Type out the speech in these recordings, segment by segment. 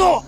总！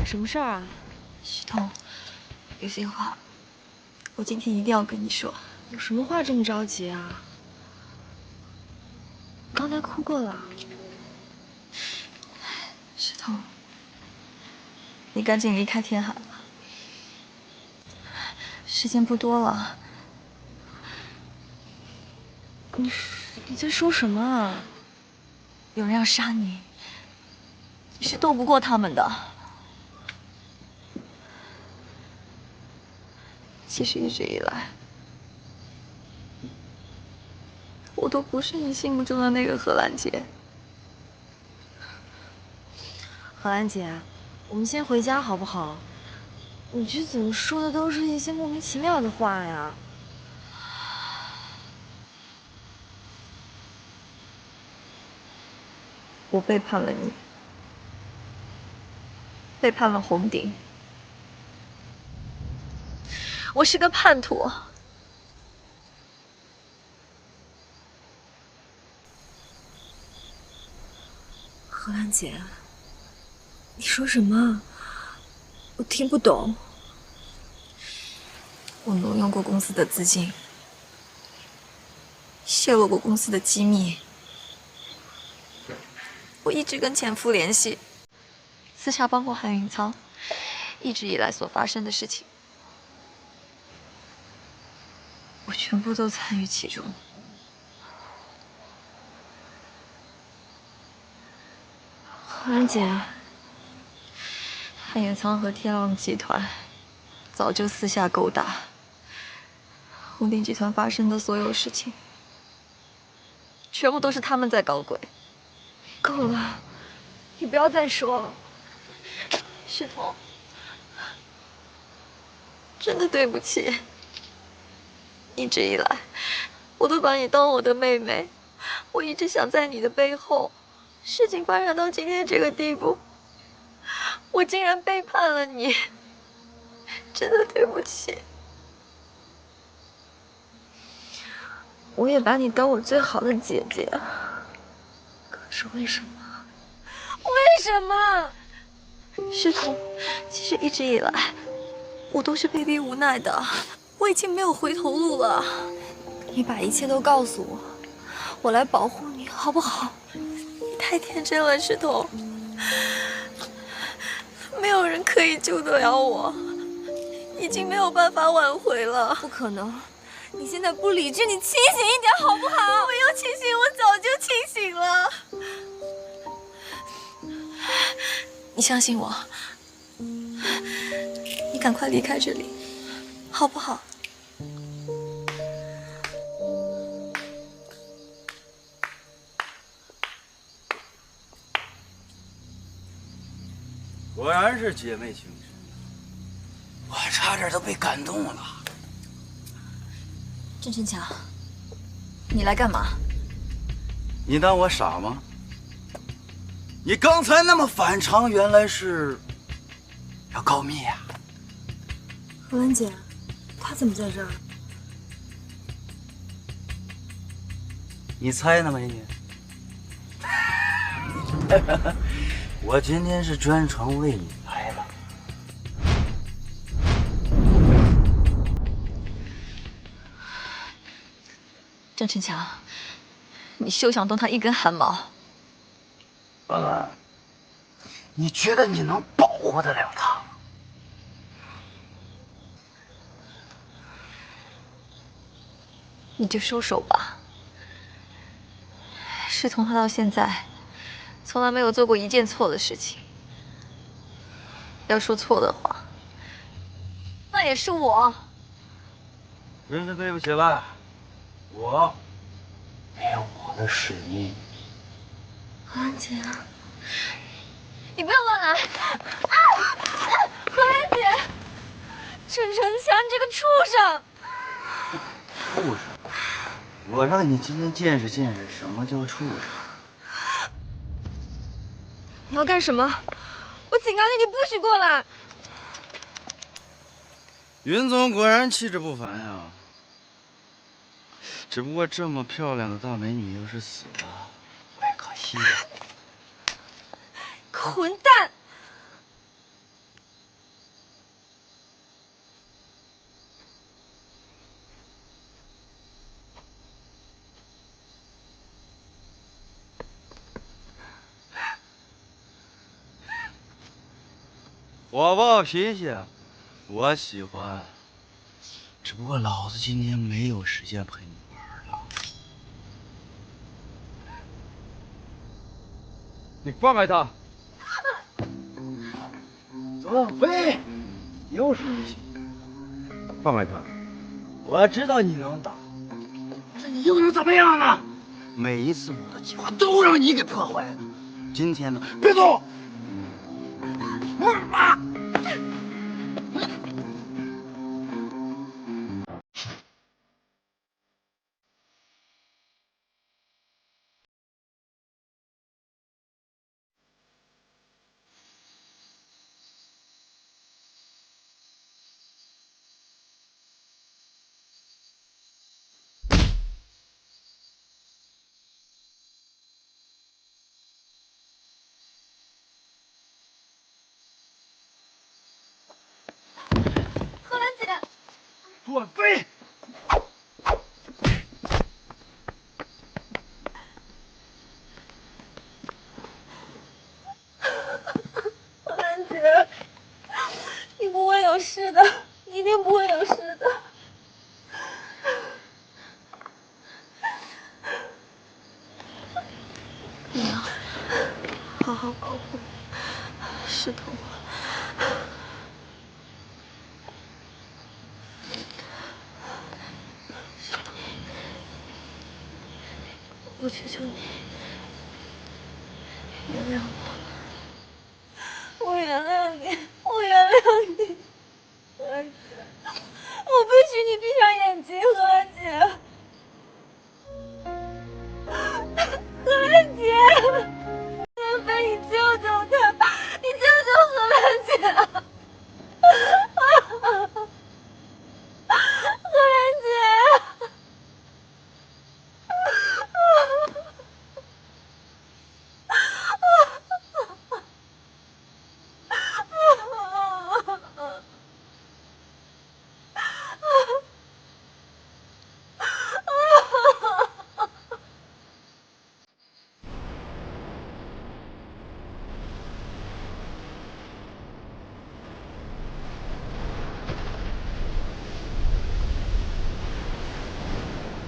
什么事儿啊？徐彤，有些话，我今天一定要跟你说。有什么话这么着急啊？刚才哭过了。徐彤，你赶紧离开天海吧，时间不多了。你在说什么啊？有人要杀你，你是斗不过他们的。其实一直以来，我都不是你心目中的那个荷兰姐。荷兰姐，我们先回家好不好？你这怎么说的都是一些莫名其妙的话呀？我背叛了你，背叛了红鼎。我是个叛徒。荷兰姐，你说什么？我听不懂。我挪用过公司的资金，泄露过公司的机密。我一直跟前夫联系，私下帮过韩云仓。一直以来所发生的事情，我全部都参与其中。荷兰姐，韩云仓和天狼集团早就私下勾搭，红鼎集团发生的所有事情，全部都是他们在搞鬼。够了，你不要再说了。世彤，真的对不起。一直以来，我都把你当我的妹妹，我一直想在你的背后。事情发展到今天这个地步，我竟然背叛了你，真的对不起。我也把你当我最好的姐姐，可是为什么？为什么？世彤，其实一直以来，我都是被逼无奈的，我已经没有回头路了。你把一切都告诉我，我来保护你，好不好？你太天真了，世彤，没有人可以救得了我，已经没有办法挽回了。不可能！你现在不理智，你清醒一点好不好？我要清醒，我早就清醒了。你相信我，你赶快离开这里，好不好？果然是姐妹情深，我差点都被感动了。郑成强，你来干嘛？你当我傻吗？你刚才那么反常，原来是要告密呀？荷兰姐，她怎么在这儿？你猜呢，美女？我今天是专程为你来的。郑成强，你休想动他一根汗毛！文文，你觉得你能保护得了他？你就收手吧。世彤他到现在从来没有做过一件错的事情。要说错的话，那也是我。真是对不起了，我有我的使命。荷兰姐，你不要乱来！荷兰姐，郑成强这个畜生！畜生！我让你今天见识见识什么叫畜生。你要干什么？我警告你，你不许过来！云总果然气质不凡呀。只不过这么漂亮的大美女要是死了，怪可惜的。混蛋！我暴脾气，我喜欢，只不过老子今天没有时间陪你玩了。你放开他！走，喂，又是你，放开他！我知道你能打，这你又能怎么样呢？每一次我的计划都让你给破坏了。今天呢，别动！荷兰姐，左飞！荷兰姐，你不会有事的，你一定不会有事的。你要好好保护石头。我求求你，原谅我，我原谅你，我原谅你，荷兰姐，我不许你闭上眼睛，荷兰姐，荷兰姐，兰飞，你救救他，你救救荷兰姐，荷兰姐。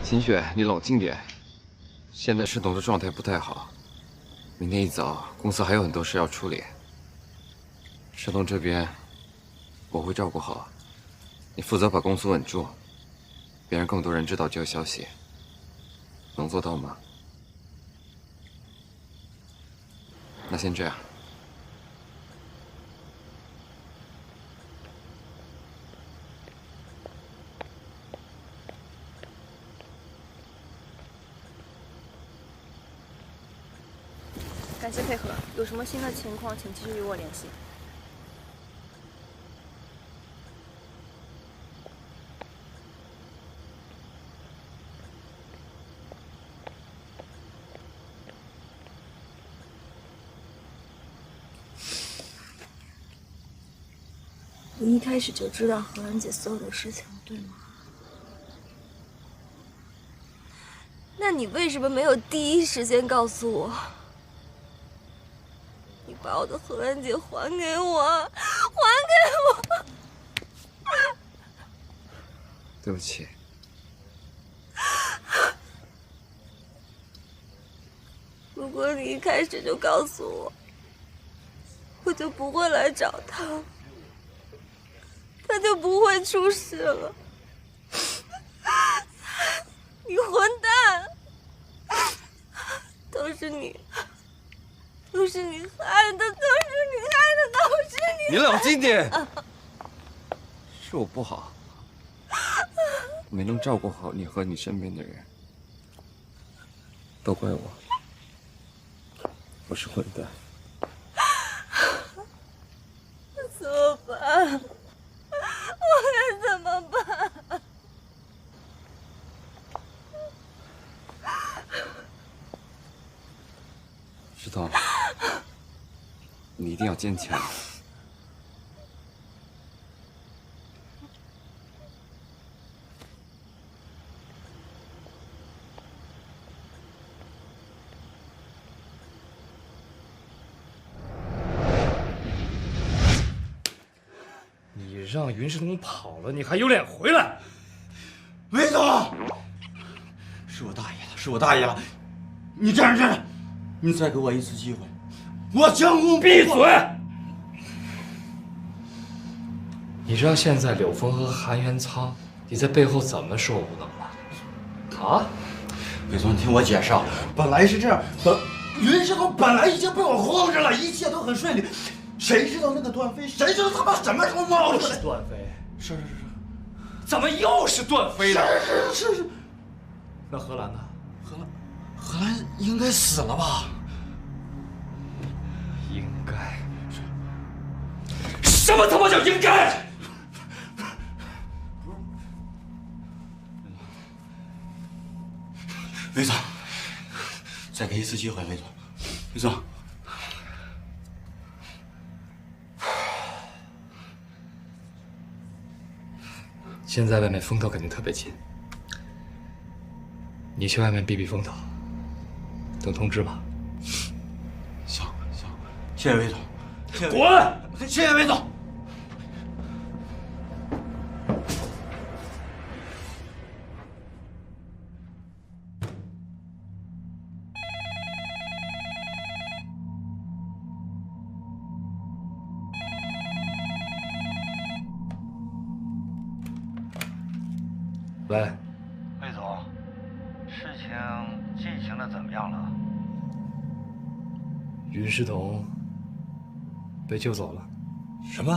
秦雪，你冷静点。现在石头的状态不太好，明天一早公司还有很多事要处理。石头这边我会照顾好，你负责把公司稳住，别让更多人知道这个消息。能做到吗？那先这样。感谢配合，有什么新的情况，请继续与我联系。你一开始就知道荷兰姐所有的事情，对吗？那你为什么没有第一时间告诉我？你把我的荷兰姐还给我，还给我！对不起。如果你一开始就告诉我，我就不会来找他，他就不会出事了。你混蛋！都是你，都是你害的，都是你害的，都是你！你冷静点。是我不好，没能照顾好你和你身边的人，都怪我。我是混蛋。怎么办？我该怎么办？彤，你一定要坚强。你让云世彤跑了，你还有脸回来？魏总，是我大意了，是我大意了。你站着，你再给我一次机会，我将功闭嘴！你知道现在柳峰和韩元仓，你在背后怎么说我无能吗？啊？魏总，你听我解释啊，本来是这样，云世彤本来已经被我控制了，一切都很顺利。谁知道那个段飞，谁知道他妈什么时候冒出来？段飞，是，怎么又是段飞了？是。那荷兰呢？荷兰应该死了吧？应该。什么他妈叫应该？魏总，再给一次机会，魏总，魏总。现在外面风头肯定特别紧，你去外面避避风头，等通知吧。行，谢谢魏总，滚！谢谢魏总。喂，魏总，事情进行的怎么样了？云世彤被救走了。什么？